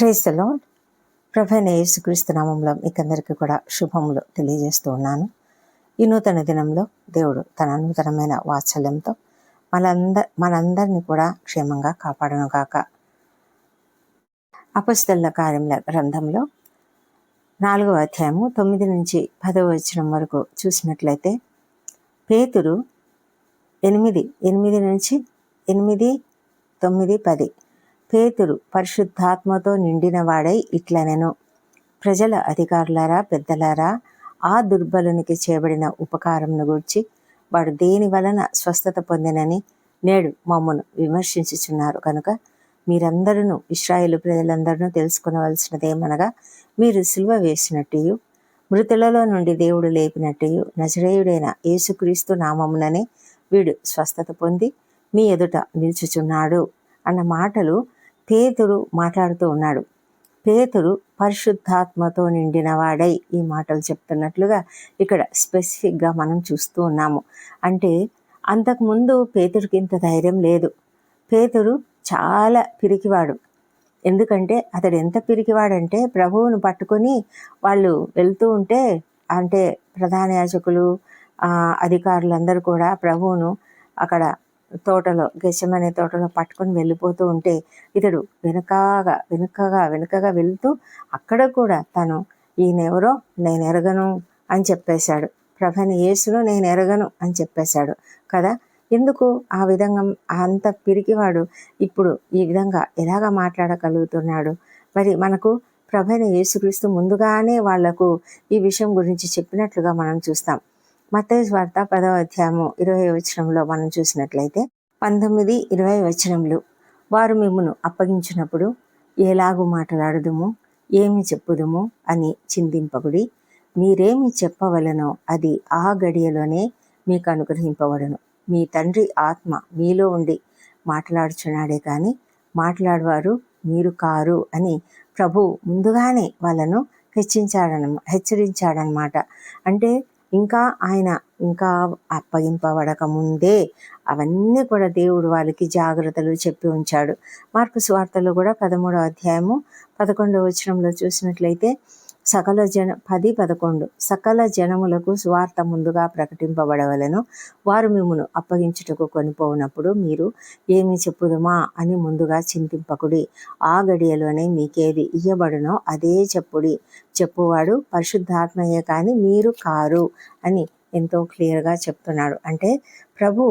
Praise the lord. ప్రభువైన యేసుక్రీస్తు నామములో మీకందరికీ కూడా శుభములు తెలియజేస్తూ ఉన్నాను. ఈ నూతన దినంలో దేవుడు తన నూతనమైన వాత్సల్యంతో మనందరినీ కూడా క్షేమంగా కాపాడును గాక. అపొస్తలుల కార్యముల గ్రంథంలో 4వ అధ్యాయము 9 నుంచి 10వ వచనం వరకు చూసినట్లయితే, పేతురు 8 నుంచి 8, 9, 10. పేతురు పరిశుద్ధాత్మతో నిండిన వాడై ఇట్లనెను, ప్రజల అధికారులారా, పెద్దలారా, ఆ దుర్బలునికి చేయబడిన ఉపకారమును గూర్చి వాడు దేని వలన స్వస్థత పొందినని నేడు మమ్మను విమర్శించుచున్నారు కనుక మీరందరూ, ఇశ్రాయేలు ప్రజలందరూ తెలుసుకునవలసినదేమనగా, మీరు సిలువ వేసినట్టు మృతులలో నుండి దేవుడు లేపినట్టు నజరేయుడైన యేసుక్రీస్తు నామముననే వీడు స్వస్థత పొంది మీ ఎదుట నిలుచుచున్నాడు అన్న మాటలు పేతురు మాట్లాడుతూ ఉన్నాడు. పేతురు పరిశుద్ధాత్మతో నిండిన వాడై ఈ మాటలు చెప్తున్నట్లుగా ఇక్కడ స్పెసిఫిక్గా మనం చూస్తూ ఉన్నాము. అంటే అంతకుముందు పేతురుకి ఇంత ధైర్యం లేదు. పేతురు చాలా పిరికివాడు. ఎందుకంటే అతడు ఎంత పిరికివాడంటే, ప్రభువును పట్టుకొని వాళ్ళు వెళ్తూ ఉంటే, అంటే ప్రధాన యాజకులు, అధికారులందరూ కూడా ప్రభువును అక్కడ తోటలో, గెత్సేమనే తోటలో పట్టుకొని వెళ్ళిపోతూ ఉంటే ఇతడు వెనుకగా వెళ్తూ అక్కడ కూడా తను ఈయనెవరో నేను ఎరగను అని చెప్పేశాడు. ప్రభువైన యేసును నేను ఎరగను అని చెప్పేశాడు కదా. ఎందుకు ఆ విధంగా అంత పిరికివాడు ఇప్పుడు ఈ విధంగా ఎలాగ మాట్లాడగలుగుతున్నాడు? మరి మనకు ప్రభువైన యేసుక్రీస్తు ముందుగానే వాళ్లకు ఈ విషయం గురించి చెప్పినట్లుగా మనం చూస్తాం. మత్తయి సువార్త 10వ అధ్యాయము 20వ వచనంలో మనం చూసినట్లయితే 19, 20 వచనములు, వారు మిమ్మును అప్పగించినప్పుడు ఎలాగూ మాట్లాడుదుము, ఏమి చెప్పుదుము అని చింతింపకుడి. మీరేమి చెప్పవలనో అది ఆ గడియలోనే మీకు అనుగ్రహింపబడును. మీ తండ్రి ఆత్మ మీలో ఉండి మాట్లాడుచున్నాడే కానీ మాట్లాడవారు మీరు కారు అని ప్రభు ముందుగానే వాళ్ళను హెచ్చరించాడనమాట. అంటే ఆయన అప్పగింపబడక ముందే అవన్నీ కూడా దేవుడు వాళ్ళకి జాగ్రత్తలు చెప్పి ఉంచాడు. మార్కు సువార్తలో కూడా 13వ అధ్యాయము 11వ వచనంలో చూసినట్లయితే 10:11 సకల జనములకు సువార్త ముందుగా ప్రకటింపబడవలెను. వారు మిమ్మును అప్పగించుటకు కొనిపోవునప్పుడు మీరు ఏమి చెప్పుదుమా అని ముందుగా చింతింపకుడి. ఆ గడియలోనే మీకేది ఇయ్యబడునో అదే చెప్పుడి. చెప్పువాడు పరిశుద్ధాత్మయే కానీ మీరు కారు అని ఎంతో క్లియర్గా చెప్తున్నాడు. అంటే ప్రభు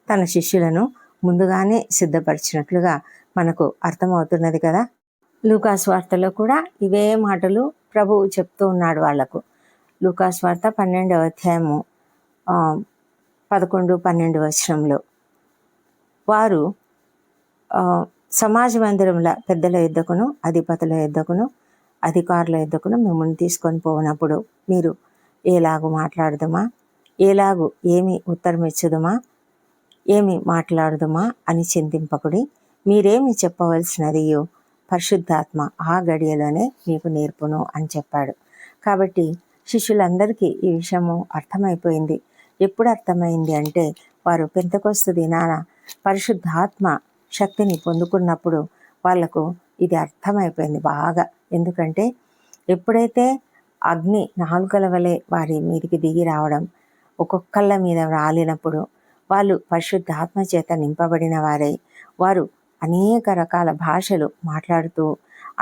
తన శిష్యులను ముందుగానే సిద్ధపరిచినట్లుగా మనకు అర్థమవుతున్నది కదా. లూకాసు వార్తలో కూడా ఇవే మాటలు ప్రభువు చెప్తూ ఉన్నాడు వాళ్లకు. లూకాసు వార్త 12వ అధ్యాయము 11, 12 వచనంలో, వారు సమాజ మందిరముల పెద్దల యొద్దకును, అధిపతుల యొద్దకును, అధికారుల యొద్దకును మిమ్మల్ని తీసుకొని పోయినప్పుడు మీరు ఎలాగూ మాట్లాడుదుమా, ఏమి ఉత్తరం ఇచ్చుదుమా, ఏమి మాట్లాడుదుమా అని చింతింపకుడి. మీరేమి చెప్పవలసినదియో పరిశుద్ధాత్మ ఆ గడియలోనే మీకు నేర్పును అని చెప్పాడు. కాబట్టి శిష్యులందరికీ ఈ విషయము అర్థమైపోయింది. ఎప్పుడు అర్థమైంది అంటే, వారు పెంతెకొస్తు దినాన పరిశుద్ధాత్మ శక్తిని పొందుకున్నప్పుడు వాళ్లకు ఇది అర్థమైపోయింది బాగా. ఎందుకంటే ఎప్పుడైతే అగ్ని నాలుకల వలె వారి మీదికి దిగి రావడం, ఒక్కొక్కళ్ళ మీద రాలినప్పుడు వాళ్ళు పరిశుద్ధాత్మ చేత నింపబడిన వారై వారు అనేక రకాల భాషలు మాట్లాడుతూ,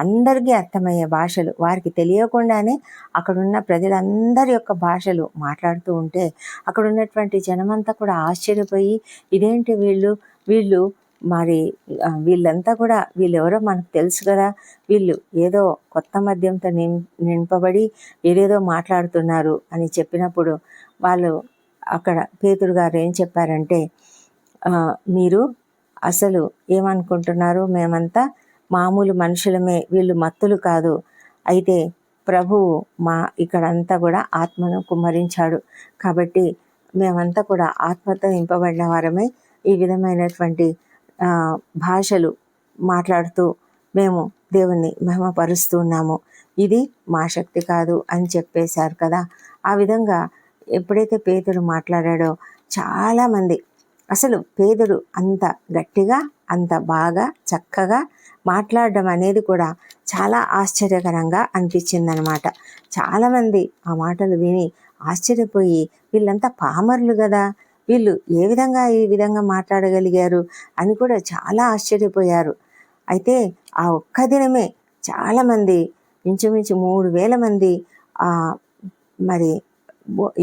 అందరికీ అర్థమయ్యే భాషలు, వారికి తెలియకుండానే అక్కడున్న ప్రజలందరి యొక్క భాషలు మాట్లాడుతూ ఉంటే అక్కడ ఉన్నటువంటి జనమంతా కూడా ఆశ్చర్యపోయి, ఇదేంటి వీళ్ళు మరి వీళ్ళంతా కూడా వీళ్ళెవరో మనకు తెలుసు కదా, వీళ్ళు ఏదో కొత్త మద్యంతో నింపబడి ఏదేదో మాట్లాడుతున్నారు అని చెప్పినప్పుడు వాళ్ళు అక్కడ పేతురు గారు ఏం చెప్పారంటే, మీరు అసలు ఏమనుకుంటున్నారు, మేమంతా మామూలు మనుషులమే, వీళ్ళు మత్తులు కాదు. అయితే ప్రభువు ఇక్కడంతా కూడా ఆత్మను కుమ్మరించాడు కాబట్టి మేమంతా కూడా ఆత్మతో నింపబడిన వారమే ఈ విధమైనటువంటి భాషలు మాట్లాడుతూ మేము దేవుణ్ణి మహిమపరుస్తూ ఉన్నాము. ఇది మా శక్తి కాదు అని చెప్పేశారు కదా. ఆ విధంగా ఎప్పుడైతే పేతురు మాట్లాడాడో చాలామంది, అసలు పేతురు అంత గట్టిగా అంత బాగా చక్కగా మాట్లాడడం అనేది కూడా చాలా ఆశ్చర్యకరంగా అనిపించిందనమాట. చాలామంది ఆ మాటలు విని ఆశ్చర్యపోయి, వీళ్ళంతా పామరులు కదా, వీళ్ళు ఏ విధంగా ఈ విధంగా మాట్లాడగలిగారు అని కూడా చాలా ఆశ్చర్యపోయారు. అయితే ఆ ఒక్క దినమే చాలామంది, ఇంచుమించు 3,000 మంది మరి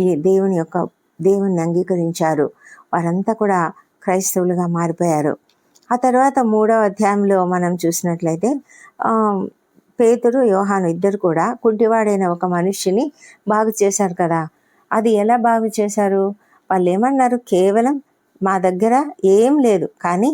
ఈ దేవుని అంగీకరించారు. వారంతా కూడా క్రైస్తవులుగా మారిపోయారు. ఆ తర్వాత 3వ అధ్యాయంలో మనం చూసినట్లయితే పేతురు, యోహాను ఇద్దరు కూడా కుంటివాడైన ఒక మనిషిని బాగు చేశారు కదా. అది ఎలా బాగు చేశారు? వాళ్ళు ఏమన్నారు? కేవలం మా దగ్గర ఏం లేదు, కానీ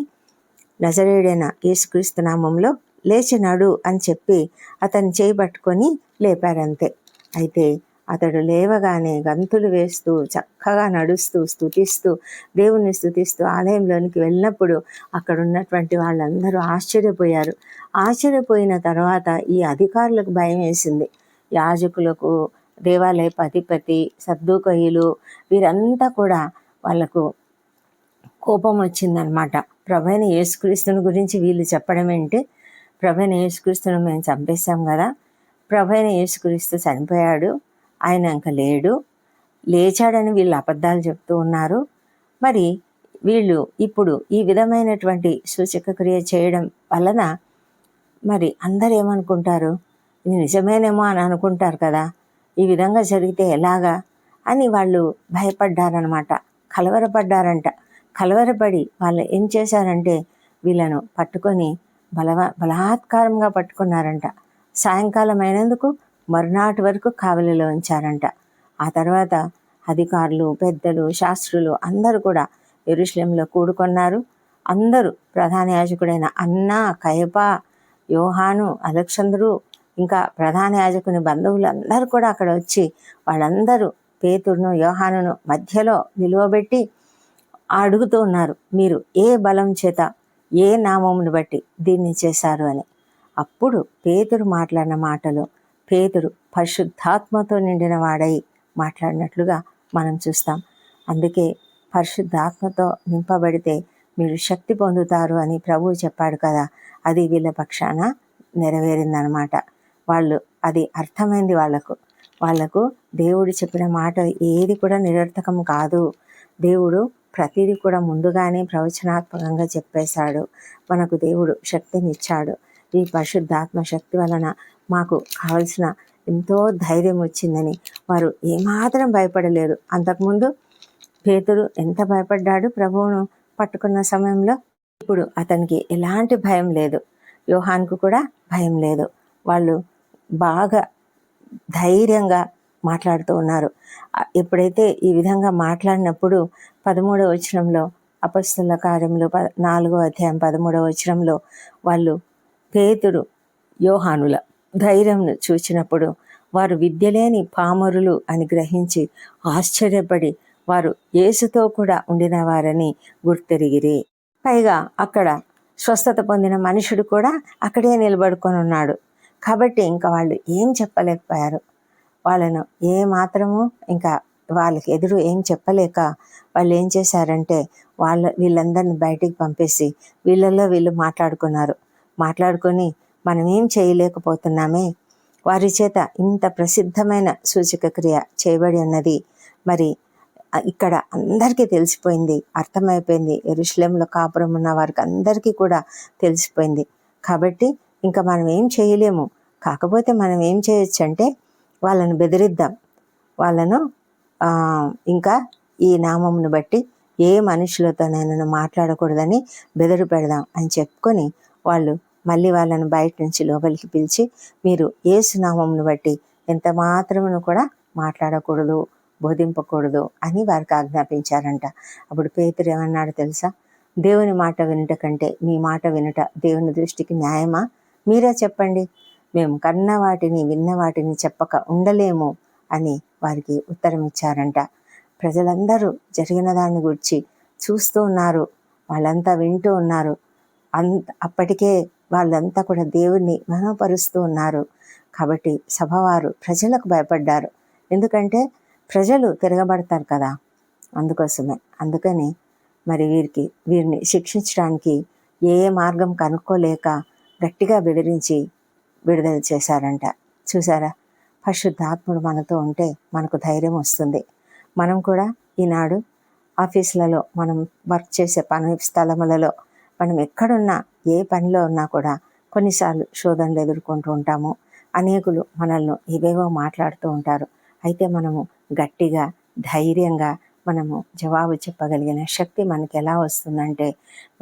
నజరేయుడైన యేసుక్రీస్తు నామంలో లేచి నడు అని చెప్పి అతన్ని చేయబట్టుకొని లేపారంతే. అయితే అతడు లేవగానే గంతులు వేస్తూ చక్కగా నడుస్తూ స్తుతిస్తూ దేవుణ్ణి స్తుతిస్తూ ఆలయంలోనికి వెళ్ళినప్పుడు అక్కడ ఉన్నటువంటి వాళ్ళందరూ ఆశ్చర్యపోయారు. ఆశ్చర్యపోయిన తర్వాత ఈ అధికారులకు భయం వేసింది. యాజకులకు, దేవాలయపు అధిపతి, సద్దూకయ్యులు వీరంతా కూడా వాళ్ళకు కోపం వచ్చిందనమాట. ప్రభువైన యేసుక్రీస్తుని గురించి వీళ్ళు చెప్పడం ఏంటి? ప్రభువైన యేసుక్రీస్తుని మేము చంపేశాం కదా, ప్రభువైన యేసుక్రీస్తు చనిపోయాడు, ఆయన ఇంక లేడు, లేచాడని వీళ్ళు అబద్ధాలు చెప్తూ ఉన్నారు. మరి వీళ్ళు ఇప్పుడు ఈ విధమైనటువంటి సూచక క్రియ చేయడం వలన మరి అందరు ఏమనుకుంటారు? ఇది నిజమేనేమో అని అనుకుంటారు కదా, ఈ విధంగా జరిగితే ఎలాగా అని వాళ్ళు భయపడ్డారనమాట, కలవరపడ్డారంట. కలవరపడి వాళ్ళు ఏం చేశారంటే వీళ్ళను పట్టుకొని బలాత్కారంగా పట్టుకున్నారంట. సాయంకాలం అయినందుకు మరునాటి వరకు కావలిలో ఉంచారంట. ఆ తర్వాత అధికారులు, పెద్దలు, శాస్త్రులు అందరూ కూడా యెరూషలేములో కూడుకొన్నారు. అందరూ ప్రధాన యాజకుడైన అన్న, కయప, యోహాను, అలెగ్జందరు, ఇంకా ప్రధాన యాజకుని బంధువులు అందరూ కూడా అక్కడ వచ్చి వాళ్ళందరూ పేతురును, యోహానును మధ్యలో నిలువబెట్టి అడుగుతూ ఉన్నారు, మీరు ఏ బలం చేత, ఏ నామమును బట్టి దీన్ని చేశారు అని. అప్పుడు పేతురు మాట్లాడిన మాటలు, పేతురు పరిశుద్ధాత్మతో నిండిన వాడై మాట్లాడినట్లుగా మనం చూస్తాం. అందుకే పరిశుద్ధాత్మతో నింపబడితే మీరు శక్తి పొందుతారు అని ప్రభువు చెప్పాడు కదా, అది వీళ్ళ పక్షాన నెరవేరిందనమాట. వాళ్ళు అది అర్థమైంది. వాళ్లకు దేవుడు చెప్పిన మాట ఏది కూడా నిరర్థకం కాదు. దేవుడు ప్రతిదీ కూడా ముందుగానే ప్రవచనాత్మకంగా చెప్పేశాడు. మనకు దేవుడు శక్తినిచ్చాడు. ఈ పరిశుద్ధాత్మ శక్తి వలన మాకు కావలసిన ఎంతో ధైర్యం వచ్చిందని వారు ఏమాత్రం భయపడలేదు. అంతకుముందు పేతురు ఎంత భయపడ్డాడు ప్రభువును పట్టుకున్న సమయంలో. ఇప్పుడు అతనికి ఎలాంటి భయం లేదు, యోహానుకు కూడా భయం లేదు. వాళ్ళు బాగా ధైర్యంగా మాట్లాడుతూ ఉన్నారు. ఎప్పుడైతే ఈ విధంగా మాట్లాడినప్పుడు 13వ వచనంలో, అపొస్తలుల కార్యములు 4వ అధ్యాయం 13వ వచనంలో వాళ్ళు పేతురు, యోహానుల ధైర్యంను చూచినప్పుడు వారు విద్యలేని పామరులు అని గ్రహించి ఆశ్చర్యపడి వారు యేసుతో కూడా ఉండిన వారని గుర్తెరిగిరి. పైగా అక్కడ స్వస్థత పొందిన మనుషుడు కూడా అక్కడే నిలబడుకొని ఉన్నాడు. కాబట్టి ఇంకా వాళ్ళు ఏం చెప్పలేకపోయారు. వాళ్ళను ఏ మాత్రము ఇంకా వాళ్ళకి ఎదురు ఏం చెప్పలేక వాళ్ళు ఏం చేశారంటే వీళ్ళందరినీ బయటికి పంపేసి వీళ్ళల్లో వీళ్ళు మాట్లాడుకొని మనం ఏం చేయలేకపోతున్నామే, వారి చేత ఇంత ప్రసిద్ధమైన సూచక క్రియ చేయబడి ఉన్నది, మరి ఇక్కడ అందరికీ తెలిసిపోయింది, అర్థమైపోయింది. యెరూషలేములో కాపురం ఉన్న వారికి అందరికీ కూడా తెలిసిపోయింది. కాబట్టి ఇంకా మనం ఏం చేయలేము. కాకపోతే మనం ఏం చేయొచ్చు అంటే వాళ్ళను బెదిరిద్దాం, వాళ్ళను ఇంకా ఈ నామమును బట్టి ఏ మనుషులతోనైనా మాట్లాడకూడదని బెదిరి పెడదాం అని చెప్పుకొని వాళ్ళు మళ్ళీ వాళ్ళను బయట నుంచి లోపలికి పిలిచి మీరు యేసు నామమును బట్టి ఎంత మాత్రమును కూడా మాట్లాడకూడదు, బోధింపకూడదు అని వారికి ఆజ్ఞాపించారంట. అప్పుడు పేతురు ఏమన్నాడు తెలుసా? దేవుని మాట వినుట కంటే మీ మాట వినుట దేవుని దృష్టికి న్యాయమా? మీరే చెప్పండి. మేము కన్న వాటిని విన్న వాటిని చెప్పక ఉండలేము అని వారికి ఉత్తరం ఇచ్చారంట. ప్రజలందరూ జరిగిన దాన్ని గురించి చూస్తూ ఉన్నారు, వాళ్ళంతా వింటూ ఉన్నారు. అప్పటికే వాళ్ళంతా కూడా దేవుణ్ణి మహిమపరుస్తూ ఉన్నారు. కాబట్టి సభవారు ప్రజలకు భయపడ్డారు. ఎందుకంటే ప్రజలు తిరగబడతారు కదా, అందుకని మరి వీరిని శిక్షించడానికి ఏ మార్గం కనుక్కోలేక గట్టిగా బెదిరించి విడుదల చేశారంట. చూసారా, పరిశుద్ధాత్ముడు మనతో ఉంటే మనకు ధైర్యం వస్తుంది. మనం కూడా ఈనాడు ఆఫీసులలో, మనం వర్క్ చేసే పని స్థలములలో, మనం ఎక్కడున్నా ఏ పనిలో ఉన్నా కూడా కొన్నిసార్లు శోధనలు ఎదుర్కొంటూ ఉంటాము. అనేకులు మనల్ని ఏవేవో మాట్లాడుతూ ఉంటారు. అయితే మనము గట్టిగా ధైర్యంగా మనము జవాబు చెప్పగలిగిన శక్తి మనకి ఎలా వస్తుందంటే,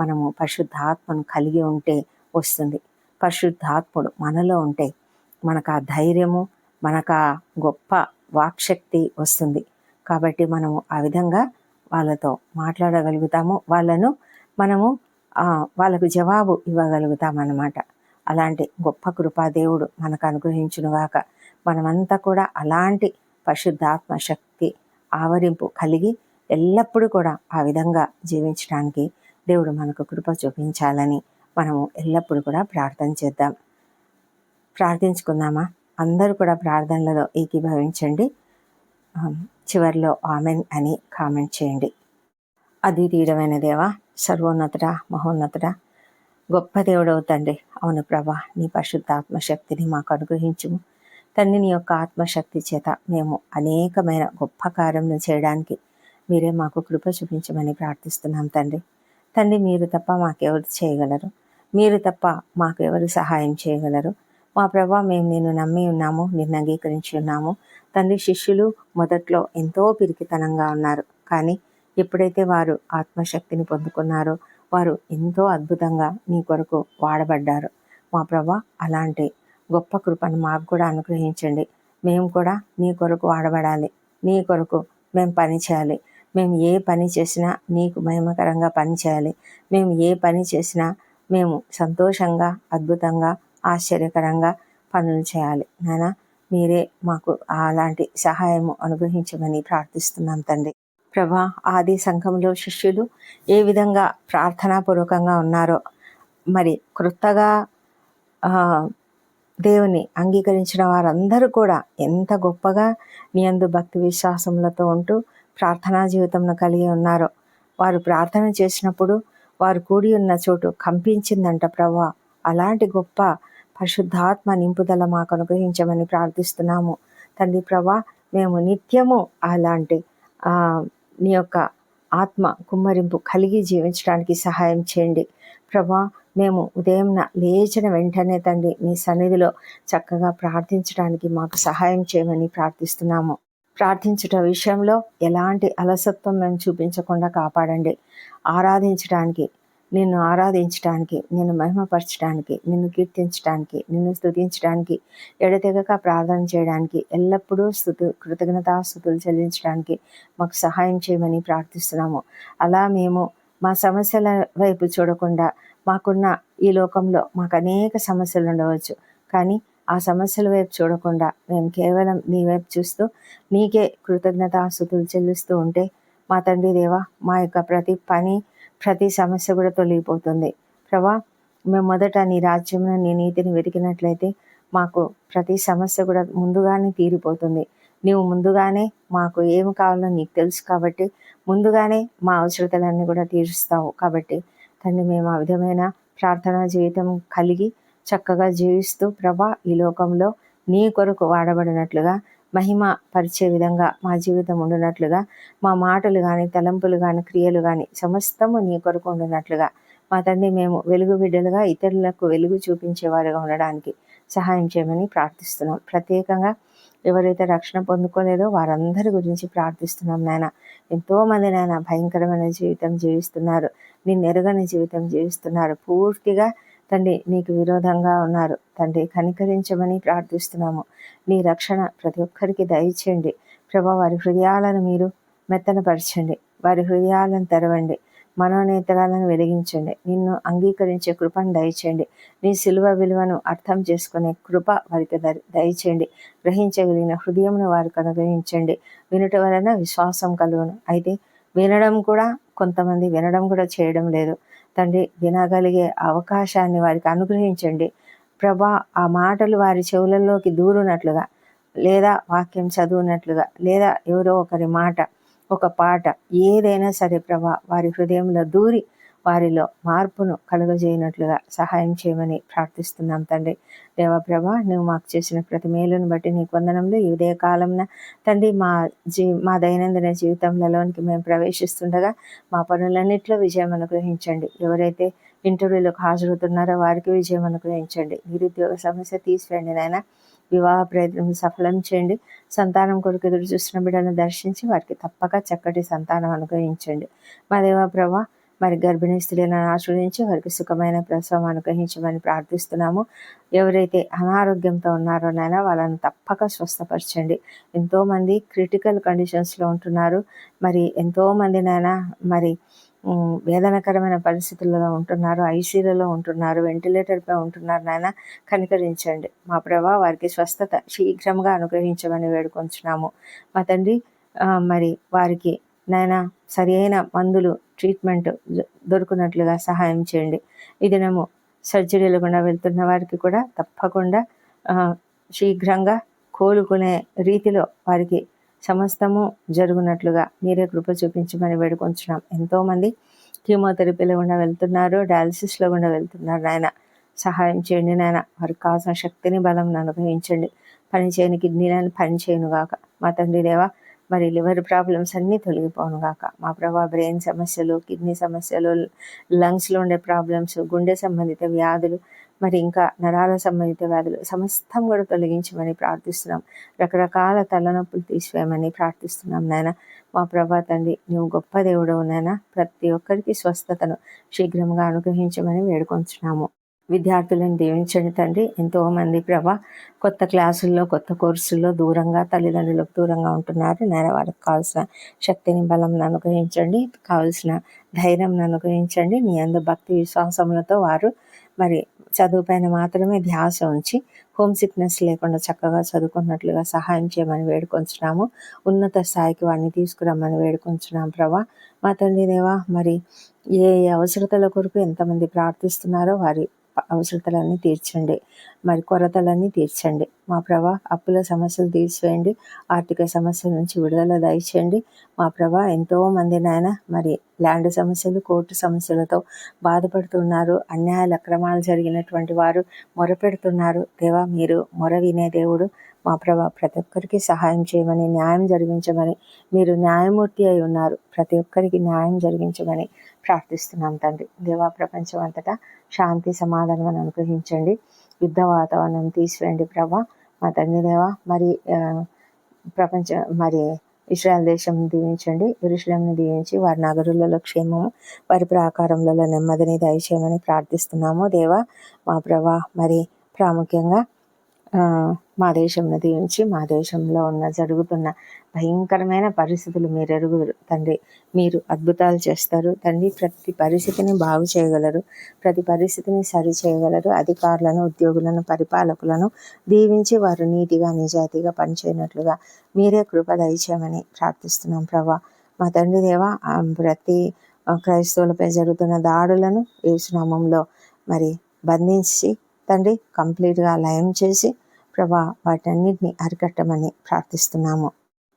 మనము పరిశుద్ధాత్మను కలిగి ఉంటే వస్తుంది. పరిశుద్ధాత్ముడు మనలో ఉంటే మనకు ఆ ధైర్యము, మనకు ఆ గొప్ప వాక్శక్తి వస్తుంది. కాబట్టి మనము ఆ విధంగా వాళ్ళతో మాట్లాడగలుగుతాము. మనము వాళ్ళకు జవాబు ఇవ్వగలుగుతామన్నమాట. అలాంటి గొప్ప కృపా దేవుడు మనకు అనుగ్రహించునుగాక. మనమంతా కూడా అలాంటి పరిశుద్ధాత్మ శక్తి ఆవరింపు కలిగి ఎల్లప్పుడూ కూడా ఆ విధంగా జీవించడానికి దేవుడు మనకు కృప చూపించాలని మనము ఎల్లప్పుడూ కూడా ప్రార్థన చేద్దాం. ప్రార్థించుకుందామా? అందరూ కూడా ప్రార్థనలలో ఏకీభవించండి. చివరిలో ఆమెన్ అని కామెంట్ చేయండి. అద్వితీయుడమైన దేవా, సర్వోన్నతుడా, మహోన్నతుడా, గొప్ప దేవుడవు తండ్రి. అవును ప్రభా, నీ పరిశుద్ధాత్మ శక్తిని మాకు అనుగ్రహించుము తండ్రి. నీ యొక్క ఆత్మశక్తి చేత మేము అనేకమైన గొప్ప కార్యములు చేయడానికి మీరే మాకు కృప చూపించమని ప్రార్థిస్తున్నాం తండ్రి. తండ్రి, మీరు తప్ప మాకెవరు చేయగలరు? మీరు తప్ప మాకు ఎవరు సహాయం చేయగలరు? మా ప్రభా, మేము నిన్ను నమ్మి ఉన్నాము, నిన్ను అంగీకరించి ఉన్నాము తండ్రి. శిష్యులు మొదట్లో ఎంతో పిరికితనంగా ఉన్నారు, కానీ ఎప్పుడైతే వారు ఆత్మశక్తిని పొందుకున్నారో వారు ఎంతో అద్భుతంగా నీ కొరకు వాడబడ్డారు. మా ప్రభా, అలాంటి గొప్ప కృపను మాకు కూడా అనుగ్రహించండి. మేము కూడా నీ కొరకు వాడబడాలి. నీ కొరకు మేము పని చేయాలి. మేము ఏ పని చేసినా నీకు మహిమకరంగా పని చేయాలి. మేము ఏ పని చేసినా మేము సంతోషంగా, అద్భుతంగా, ఆశ్చర్యకరంగా పనులు చేయాలి. నాయనా, మీరే మాకు అలాంటి సహాయము అనుగ్రహించమని ప్రార్థిస్తున్నాం తండ్రి. ప్రభా, ఆది సంఘంలో శిష్యులు ఏ విధంగా ప్రార్థనాపూర్వకంగా ఉన్నారో, మరి క్రొత్తగా దేవుని అంగీకరించిన వారందరూ కూడా ఎంత గొప్పగా నీ యందు భక్తి విశ్వాసములతో ఉంటూ ప్రార్థనా జీవితంను కలిగి ఉన్నారో. వారు ప్రార్థన చేసినప్పుడు వారు కూడి ఉన్న చోటు కంపించిందంట ప్రభా. అలాంటి గొప్ప పరిశుద్ధాత్మ నింపుదల మాకు అనుగ్రహించమని ప్రార్థిస్తున్నాము తండ్రి. ప్రభా, మేము నిత్యము అలాంటి నీ యొక్క ఆత్మ కుమ్మరింపు కలిగి జీవించడానికి సహాయం చేయండి ప్రభా. మేము ఉదయం లేచిన వెంటనే తండ్రి నీ సన్నిధిలో చక్కగా ప్రార్థించడానికి మాకు సహాయం చేయమని ప్రార్థిస్తున్నాము. ప్రార్థించట విషయంలో ఎలాంటి అలసత్వం మేము చూపించకుండా కాపాడండి. నిన్ను ఆరాధించడానికి, నిన్ను మహిమపరచడానికి, నిన్ను కీర్తించడానికి, నిన్ను స్తుతించడానికి, ఎడతెగక ప్రార్థన చేయడానికి, ఎల్లప్పుడూ కృతజ్ఞతాస్తుతులు చెల్లించడానికి మాకు సహాయం చేయమని ప్రార్థిస్తున్నాము. అలా మేము మా సమస్యల వైపు చూడకుండా, మాకున్న ఈ లోకంలో మాకు అనేక సమస్యలు ఉండవచ్చు, కానీ ఆ సమస్యల వైపు చూడకుండా మేము కేవలం నీ వైపు చూస్తూ నీకే కృతజ్ఞతాస్తుతులు చెల్లిస్తూ ఉంటే మా తండ్రి దేవా, మా యొక్క ప్రతి సమస్య కూడా తొలగిపోతుంది ప్రభా. మేము మొదట నీ రాజ్యంలో నీ నీతిని వెతికినట్లయితే మాకు ప్రతి సమస్య కూడా ముందుగానే తీరిపోతుంది. నీవు ముందుగానే మాకు ఏమి కావాలో నీకు తెలుసు కాబట్టి ముందుగానే మా అవసరతలన్నీ కూడా తీరుస్తావు. కాబట్టి తండ్రి, మేము ఆ విధమైన ప్రార్థనా జీవితం కలిగి చక్కగా జీవిస్తూ ప్రభా, ఈ లోకంలో నీ కొరకు వాడబడినట్లుగా, మహిమ పరిచే విధంగా మా జీవితం ఉండినట్లుగా, మా మాటలు కానీ, తలంపులు కానీ, క్రియలు కానీ సమస్తము నీ కొరకు ఉండినట్లుగా మా తండ్రి, మేము వెలుగు బిడ్డలుగా ఇతరులకు వెలుగు చూపించేవారుగా ఉండడానికి సహాయం చేయమని ప్రార్థిస్తున్నాం. ప్రత్యేకంగా ఎవరైతే రక్షణ పొందుకోలేదో వారందరి గురించి ప్రార్థిస్తున్నాం నాయన. ఎంతోమంది నాయన భయంకరమైన జీవితం జీవిస్తున్నారు, నిన్ను ఎరుగని జీవితం జీవిస్తున్నారు, పూర్తిగా తండ్రి నీకు విరోధంగా ఉన్నారు. తండ్రి, కనికరించమని ప్రార్థిస్తున్నాము. నీ రక్షణ ప్రతి ఒక్కరికి దయచేయండి ప్రభా. వారి హృదయాలను మీరు మెత్తనపరచండి, వారి హృదయాలను తెరవండి, మనోనేతరాలను వెలిగించండి, నిన్ను అంగీకరించే కృపను దయచేయండి, నీ సిలువ విలువను అర్థం చేసుకునే కృప వారికి దయచేయండి, గ్రహించగలిగిన హృదయమును వారికి అనుగ్రహించండి. వినుట వలన విశ్వాసం కలుగును. అయితే కొంతమంది వినడం కూడా చేయడం లేదు తండ్రి. వినగలిగే అవకాశాన్ని వారికి అనుగ్రహించండి ప్రభా. ఆ మాటలు వారి చెవులలోకి దూరునట్లుగా, లేదా వాక్యం చదువునట్లుగా, లేదా ఎవరో ఒకరి మాట, ఒక పాట, ఏదైనా సరే ప్రభా వారి హృదయంలో దూరి వారిలో మార్పును కలుగజేయనట్లుగా సహాయం చేయమని ప్రార్థిస్తున్నాం తండ్రి. దేవప్రభ, నువ్వు మాకు చేసిన ప్రతి మేలును బట్టి నీకు వందనములు. ఈ ఉదయ కాలంన తండ్రి, మా దైనందిన జీవితంలోనికి మేము ప్రవేశిస్తుండగా మా పనులన్నింటిలో విజయం అనుగ్రహించండి. ఎవరైతే ఇంటర్వ్యూలకు హాజరవుతున్నారో వారికి విజయం అనుగ్రహించండి. నిరుద్యోగ సమస్య తీసివేయండి నాయన. వివాహ ప్రయత్నం సఫలం చేయండి. సంతానం కొరకు ఎదురు చూస్తున్న బిడ్డలను దర్శించి వారికి తప్పక చక్కటి సంతానం అనుగ్రహించండి. మా దేవప్రభ, మరి గర్భిణీ స్త్రీలను ఆశ్రయించి వారికి సుఖమైన ప్రసవం అనుగ్రహించమని ప్రార్థిస్తున్నాము. ఎవరైతే అనారోగ్యంతో ఉన్నారో నాయన వాళ్ళని తప్పక స్వస్థపరచండి. ఎంతోమంది క్రిటికల్ కండిషన్స్లో ఉంటున్నారు. మరి ఎంతోమంది నాయన మరి వేదనకరమైన పరిస్థితులలో ఉంటున్నారు, ఐసీయూలలో ఉంటున్నారు, వెంటిలేటర్పై ఉంటున్నారు. నాయన కనికరించండి మా ప్రభా, వారికి స్వస్థత శీఘ్రంగా అనుగ్రహించమని వేడుకొంచున్నాము మా తండ్రి. మరి వారికి నాయన సరి అయిన మందులు, ట్రీట్మెంట్ దొరుకునట్లుగా సహాయం చేయండి. ఈ దినము సర్జరీలు గుండా వెళ్తున్న వారికి కూడా తప్పకుండా శీఘ్రంగా కోలుకునే రీతిలో వారికి సమస్తము జరుగునట్లుగా మీరే కృప చూపించమని వేడుకొంచున్నాం. ఎంతోమంది కీమోథెరపీలో గుండా వెళ్తున్నారు, డయాలసిస్లో గుండా వెళ్తున్నారు. నాయన సహాయం చేయండి నాయన. వారికి కావాల్సిన శక్తిని, బలం అనుగ్రహించండి. పని చేయని కిడ్నీలను పని చేయను గాక మా తండ్రి దేవా. మరి లివర్ ప్రాబ్లమ్స్ అన్నీ తొలగిపోను గాక మా ప్రభా. బ్రెయిన్ సమస్యలు, కిడ్నీ సమస్యలు, లంగ్స్లో ఉండే ప్రాబ్లమ్స్, గుండె సంబంధిత వ్యాధులు, మరి ఇంకా నరాల సంబంధిత వ్యాధులు సమస్తం కూడా తొలగించమని ప్రార్థిస్తున్నాం. రకరకాల తలనొప్పులు తీసివేయమని ప్రార్థిస్తున్నాం నాయన. మా ప్రభా తండ్రి, నువ్వు గొప్ప దేవుడవు నాయన. ప్రతి ఒక్కరికి స్వస్థతను శీఘ్రంగా అనుగ్రహించమని వేడుకొంచున్నాము. విద్యార్థులను దీవించండి తండ్రి. ఎంతోమంది ప్రభా కొత్త క్లాసుల్లో, కొత్త కోర్సుల్లో దూరంగా, తల్లిదండ్రులకు దూరంగా ఉంటున్నారు. నేను వారికి కావాల్సిన శక్తిని, బలం అనుగ్రహించండి. కావాల్సిన ధైర్యం అనుగ్రహించండి. నీ యందు భక్తి విశ్వాసములతో వారు మరి చదువు పైన మాత్రమే ధ్యాస ఉంచి హోమ్ సిక్నెస్ లేకుండా చక్కగా చదువుకున్నట్లుగా సహాయం చేయమని వేడుకొంచున్నాము. ఉన్నత స్థాయికి వారిని తీసుకురమ్మని వేడుకొంచున్నాం ప్రభా. మా తండ్రి దేవా, మరి ఏ అవసరతల కొరకు ఎంతమంది ప్రార్థిస్తున్నారో వారి అవసరతలన్నీ తీర్చండి. మరి కొరతలన్నీ తీర్చండి మా ప్రభా. అప్పుల సమస్యలు తీర్చేయండి. ఆర్థిక సమస్యల నుంచి విడుదల దయచేయండి మా ప్రభా. ఎంతోమంది నాయన మరి ల్యాండ్ సమస్యలు, కోర్టు సమస్యలతో బాధపడుతున్నారు. అన్యాయాలు, అక్రమాలు జరిగినటువంటి వారు మొరపెడుతున్నారు. దేవా, మీరు మొర వినే దేవుడు మా ప్రభా. ప్రతి ఒక్కరికి సహాయం చేయమని, న్యాయం జరిగించమని, మీరు న్యాయమూర్తి అయి ఉన్నారు. ప్రతి ఒక్కరికి న్యాయం జరిగించమని ప్రార్థిస్తున్నాం తండ్రి దేవా. ప్రపంచం అంతటా శాంతి, సమాధానం అనుగ్రహించండి. యుద్ధ వాతావరణం తీసివేయండి ప్రభా. మా తండ్రి దేవా, మరి మరి ఇశ్రాయేల్ దేశం దీవించండి. యెరూషలేమును దీవించి వారి నగరులలో క్షేమము, వారి ప్రాకారములలో నెమ్మదిని దయచేయమని ప్రార్థిస్తున్నాము దేవా. మా ప్రభా, మరి ప్రాముఖ్యంగా మా దేశంను దీవించి మా దేశంలో జరుగుతున్న భయంకరమైన పరిస్థితులు మీరు ఎరుగురు తండ్రి. మీరు అద్భుతాలు చేస్తారు తండ్రి. ప్రతి పరిస్థితిని బాగు చేయగలరు, ప్రతి పరిస్థితిని సరి చేయగలరు. అధికారులను, ఉద్యోగులను, పరిపాలకులను దీవించి వారు నీతిగా, నిజాయితీగా పనిచేయనట్లుగా మీరే కృప దయచేయమని ప్రార్థిస్తున్నాం ప్రభా. మా తండ్రి దేవా, ప్రతి క్రైస్తవులపై జరుగుతున్న దాడులను యేసు నామములో మరి బంధించి తండ్రి కంప్లీట్గా లయం చేసి ప్రభా వాటన్నిటిని అరికట్టమని ప్రార్థిస్తున్నాము.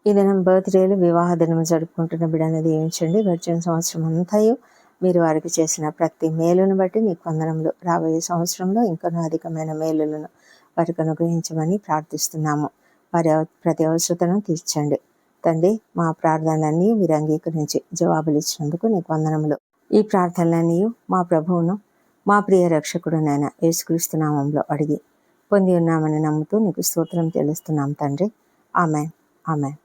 ఈ దినం బర్త్డేలు, వివాహ దినం జరుపుకుంటున్న బిడ్డను దీవించండి. గడిచిన సంవత్సరం అంతయు మీరు వారికి చేసిన ప్రతి మేలును బట్టి నీకు వందనములు. రాబోయే సంవత్సరంలో ఇంకనూ అధికమైన మేలులను వారికి అనుగ్రహించమని ప్రార్థిస్తున్నాము. వారి ప్రతి అవసరతను తీర్చండి తండ్రి. మా ప్రార్థనలన్నీ మీరు అంగీకరించి జవాబులు ఇచ్చినందుకు నీకు వందనములు. ఈ ప్రార్థనలన్నీ మా ప్రభువును, మా ప్రియ రక్షకుడునైన యేసుక్రీస్తు నామంలో అడిగి పొంది ఉన్నామని నమ్ముతూ నీకు స్తోత్రం చెల్లిస్తున్నాం తండ్రి. Amen, amen.